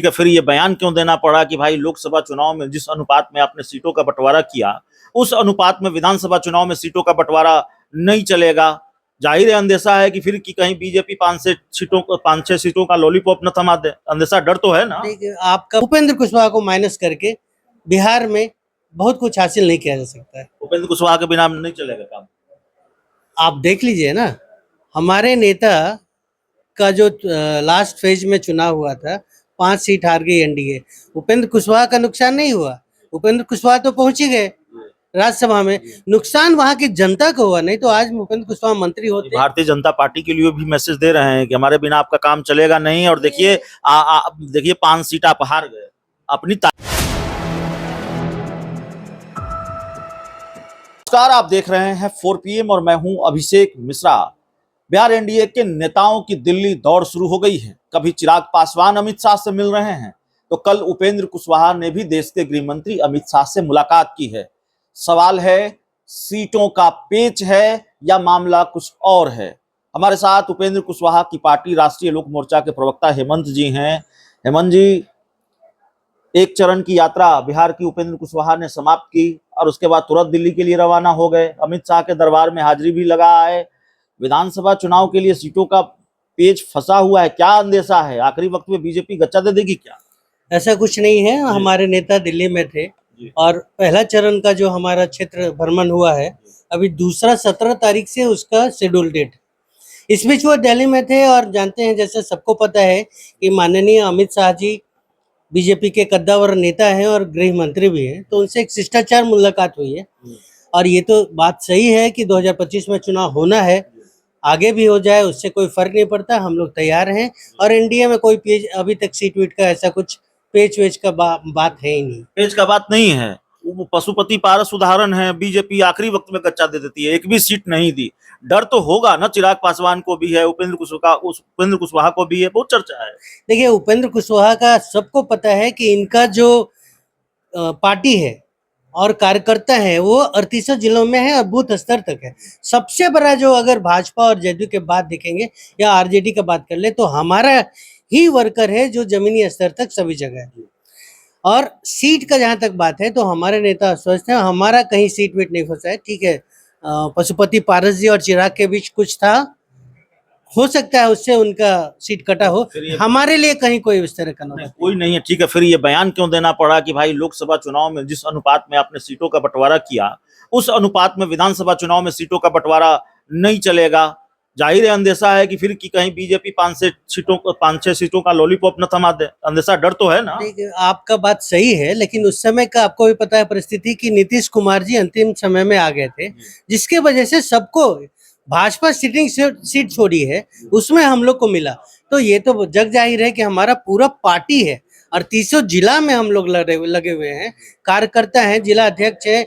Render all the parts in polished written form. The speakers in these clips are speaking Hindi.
है, फिर ये बयान क्यों देना पड़ा कि भाई लोकसभा चुनाव में जिस अनुपात में आपने सीटों का बंटवारा किया उस अनुपात में विधानसभा चुनाव में सीटों का बंटवारा नहीं चलेगा? जाहिर है अंदेशा है कि फिर कि कहीं बीजेपी 5-6 सीटों का लॉलीपॉप न थमा दे। अंदेशा, डर तो है ना? देखिए, आपका उपेंद्र कुशवाहा को माइनस करके बिहार में बहुत कुछ हासिल नहीं किया जा सकता है। उपेंद्र कुशवाहा के बिना नहीं चलेगा काम। आप देख लीजिए ना, हमारे नेता का जो लास्ट फेज में चुनाव हुआ था, 5 सीट हार गई एनडीए। उपेंद्र कुशवाहा का नुकसान नहीं हुआ, उपेंद्र कुशवाहा तो पहुंच ही गए राज्यसभा में। नुकसान वहां की जनता को हुआ, नहीं तो आज उपेंद्र कुशवाहा मंत्री होते। भारतीय जनता पार्टी के लिए भी मैसेज दे रहे हैं कि हमारे बिना आपका काम चलेगा नहीं, और देखिए देखिए 5 सीट आप हार गए अपनी। नमस्कार, आप देख रहे हैं 4 PM और मैं हूं अभिषेक मिश्रा। बिहार एनडीए के नेताओं की दिल्ली दौड़ शुरू हो गई है। कभी चिराग पासवान अमित शाह से मिल रहे हैं तो कल उपेंद्र कुशवाहा ने भी देश के गृह मंत्री अमित शाह से मुलाकात की है। सवाल है, सीटों का पेच है या मामला कुछ और है? हमारे साथ उपेंद्र कुशवाहा की पार्टी राष्ट्रीय लोक मोर्चा के प्रवक्ता हेमंत जी हैं। हेमंत जी, एक चरण की यात्रा बिहार की उपेंद्र कुशवाहा ने समाप्त की और उसके बाद तुरंत दिल्ली के लिए रवाना हो गए। अमित शाह के दरबार में हाजिरी भी लगा है। विधानसभा चुनाव के लिए सीटों का पेच फंसा हुआ है। क्या अंदेशा है, आखिरी वक्त में बीजेपी गच्चा दे देगी क्या? ऐसा कुछ नहीं है। हमारे नेता दिल्ली में थे और पहला चरण का जो हमारा क्षेत्र भ्रमण हुआ है, अभी दूसरा 17 तारीख से उसका शेड्यूल डेट। इस बीच वो दिल्ली में थे और जानते हैं, जैसे सबको पता है कि माननीय अमित शाह जी बीजेपी के कद्दावर नेता हैं और गृह मंत्री भी हैं, तो उनसे एक शिष्टाचार मुलाकात हुई है। और ये तो बात सही है कि 2025 में चुनाव होना है, आगे भी हो जाए, उससे कोई फर्क नहीं पड़ता। हम लोग तैयार हैं और एनडीए में कोई पेज अभी तक सीट वीट का ऐसा कुछ पेच वेच का बात है ही नहीं। पेच का बात नहीं है, वो पशुपति पारस उदाहरण है। बीजेपी आखिरी वक्त में गच्चा दे देती है, एक भी सीट नहीं दी। डर तो होगा ना, चिराग पासवान को भी है, उपेंद्र कुशवाहा को भी है, बहुत चर्चा है। देखिए, उपेंद्र कुशवाहा का सबको पता है कि इनका जो पार्टी है और कार्यकर्ता है वो 38 जिलों में है और बूथ स्तर तक है। सबसे बड़ा जो, अगर भाजपा और जेडीयू के बात देखेंगे या आरजेडी का बात कर ले, तो हमारा ही वर्कर है जो जमीनी स्तर तक सभी जगह है। और सीट का जहां तक बात है तो हमारे नेता आश्वस्त हैं, हमारा कहीं सीट वीट नहीं फंसा है। ठीक है, पशुपति पारस जी और चिराग के बीच कुछ था, हो सकता है उससे उनका सीट कटा हो। हमारे लिए कहीं कोई इस तरह का कोई नहीं है। ठीक है, फिर ये बयान क्यों देना पड़ा कि भाई लोकसभा चुनाव में जिस अनुपात में आपने सीटों का बंटवारा किया उस अनुपात में विधानसभा चुनाव में सीटों का बंटवारा नहीं चलेगा? जाहिर है अंदेशा है कि फिर कि कहीं बीजेपी 5-6 सीटों का लॉलीपॉप न थमा दे। अंदेशा, डर तो है ना? देखिए, आपका बात सही है, लेकिन उस समय का आपको भी पता है परिस्थिति कि नीतीश कुमार जी अंतिम समय में आ गए थे, जिसके वजह से सबको भाजपा सिटिंग सीट छोड़ी है, उसमें हम लोग को मिला। तो ये तो जग जाहिर है कि हमारा पूरा पार्टी है और 300 जिला में हम लोग लगे हुए हैं, कार्यकर्ता हैं, जिला अध्यक्ष है,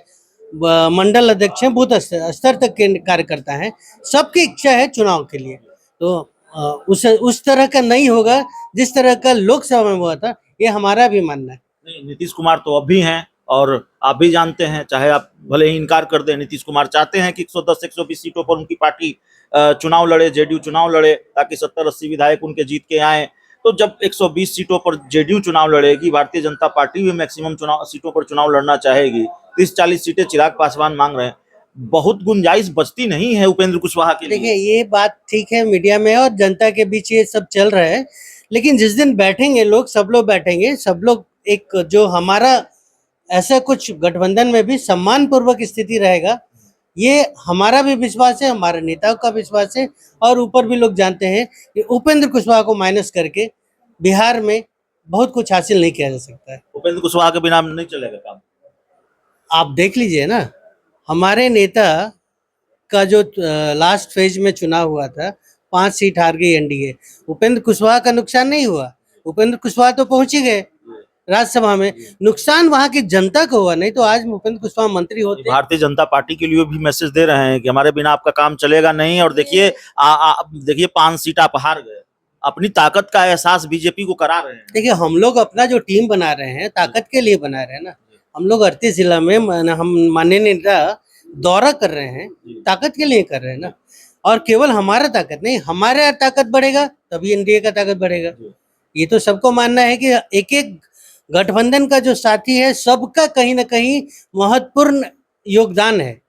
मंडल अध्यक्ष हैं, बूथ स्तर तक के कार्यकर्ता हैं। सबकी इच्छा है चुनाव के लिए, तो उस तरह का नहीं होगा जिस तरह का लोकसभा में हुआ था, ये हमारा भी मानना है। नहीं, नीतीश कुमार तो अब भी हैं और आप भी जानते हैं, चाहे आप भले ही इनकार कर दें, नीतीश कुमार चाहते हैं कि 110-120 सीटों पर उनकी पार्टी चुनाव लड़े, जेडीयू चुनाव लड़े, ताकि 70-80 विधायक उनके जीत के आए। तो जब 120 सीटों पर जेडीयू चुनाव लड़ेगी, भारतीय जनता पार्टी भी मैक्सिमम सीटों पर चुनाव लड़ना चाहेगी। 30-40 सीटें चिराग पासवान मांग रहे हैं, बहुत गुंजाइश बचती नहीं है उपेंद्र कुशवाहा के लिए। देखिए, ये बात ठीक है, मीडिया में और जनता के बीच ये सब चल रहा है, लेकिन जिस दिन बैठेंगे लोग, सब लोग बैठेंगे, सब लोग एक जो हमारा ऐसा कुछ गठबंधन में भी सम्मान पूर्वक स्थिति रहेगा, ये हमारा भी विश्वास है, हमारे नेताओं का विश्वास है। और ऊपर भी लोग जानते हैं कि उपेंद्र कुशवाहा को माइनस करके बिहार में बहुत कुछ हासिल नहीं किया जा सकता है। उपेंद्र कुशवाहा के बिना नहीं चलेगा काम। आप देख लीजिए ना, हमारे नेता का जो लास्ट फेज में चुनाव हुआ था, 5 सीट हार गई एनडीए। उपेंद्र कुशवाहा का नुकसान नहीं हुआ, उपेंद्र कुशवाहा तो पहुंच ही गए राज्यसभा में। नुकसान वहां की जनता को हुआ, नहीं तो आज उपेंद्र कुशवाहा मंत्री होते। भारतीय जनता पार्टी के लिए भी मैसेज दे रहे हैं कि हमारे बिना आपका काम चलेगा नहीं, और देखिए देखिए 5 सीट आप हार गए, अपनी ताकत का एहसास बीजेपी को करा रहे हैं। देखिए, हम लोग अपना जो टीम बना रहे हैं ताकत के लिए बना रहे हैं ना। हम लोग 38 जिला में हम माननीय नेता दौरा कर रहे हैं, ताकत के लिए कर रहे हैं ना। और केवल हमारा ताकत नहीं, हमारा ताकत बढ़ेगा तभी एनडीए का ताकत बढ़ेगा। ये तो सबको मानना है कि एक एक गठबंधन का जो साथी है सबका कहीं ना कहीं महत्वपूर्ण योगदान है।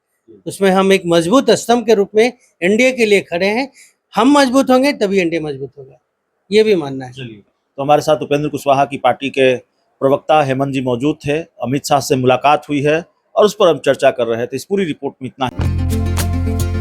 उसमें हम एक मजबूत स्तंभ के रूप में एनडीए के लिए खड़े हैं। हम मजबूत होंगे तभी एनडीए मजबूत होगा, ये भी मानना है। चलिए, तो हमारे साथ उपेंद्र कुशवाहा की पार्टी के प्रवक्ता हेमंत जी मौजूद थे। अमित शाह से मुलाकात हुई है और उस पर हम चर्चा कर रहे थे। इस पूरी रिपोर्ट में इतना ही।